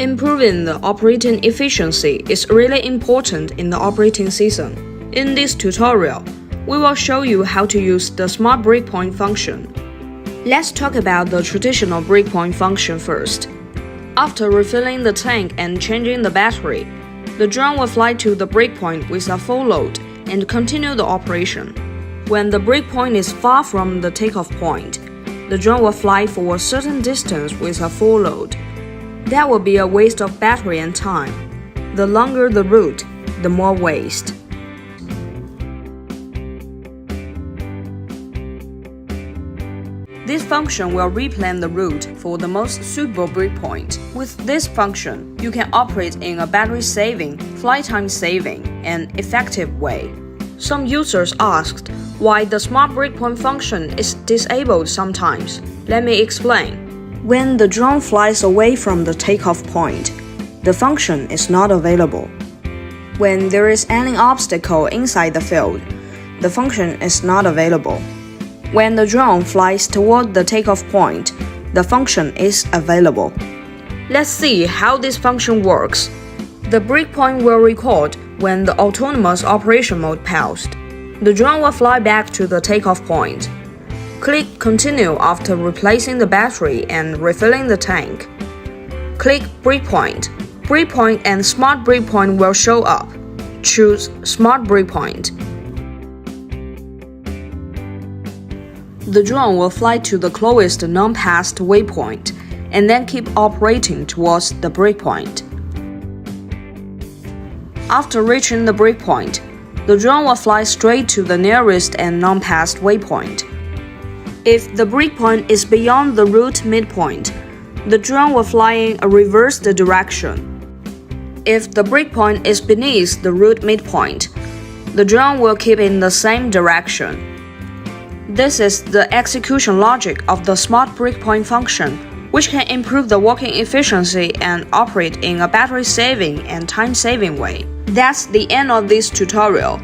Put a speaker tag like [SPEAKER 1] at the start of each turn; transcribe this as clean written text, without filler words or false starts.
[SPEAKER 1] Improving the operating efficiency is really important in the operating season. In this tutorial, we will show you how to use the Smart Breakpoint function. Let's talk about the traditional breakpoint function first. After refilling the tank and changing the battery, the drone will fly to the breakpoint with a full load and continue the operation. When the breakpoint is far from the takeoff point, the drone will fly for a certain distance with a full load. That will be a waste of battery and time. The longer the route, the more waste. This function will replan the route for the most suitable breakpoint. With this function, you can operate in a battery-saving, flight time-saving, and effective way. Some users asked why the Smart Breakpoint function is disabled sometimes. Let me explain. When the drone flies away from the takeoff point, the function is not available. When there is any obstacle inside the field, the function is not available. When the drone flies toward the takeoff point, the function is available. Let's see how this function works. The breakpoint will record when the autonomous operation mode paused. The drone will fly back to the takeoff point. Click Continue after replacing the battery and refilling the tank. Click Breakpoint. Breakpoint and Smart Breakpoint will show up. Choose Smart Breakpoint. The drone will fly to the closest non-passed waypoint and then keep operating towards the breakpoint. After reaching the breakpoint, the drone will fly straight to the nearest and non-passed waypoint. If the breakpoint is beyond the route midpoint, the drone will fly in a reversed direction. If the breakpoint is beneath the route midpoint, the drone will keep in the same direction. This is the execution logic of the Smart Breakpoint function, which can improve the working efficiency and operate in a battery-saving and time-saving way. That's the end of this tutorial.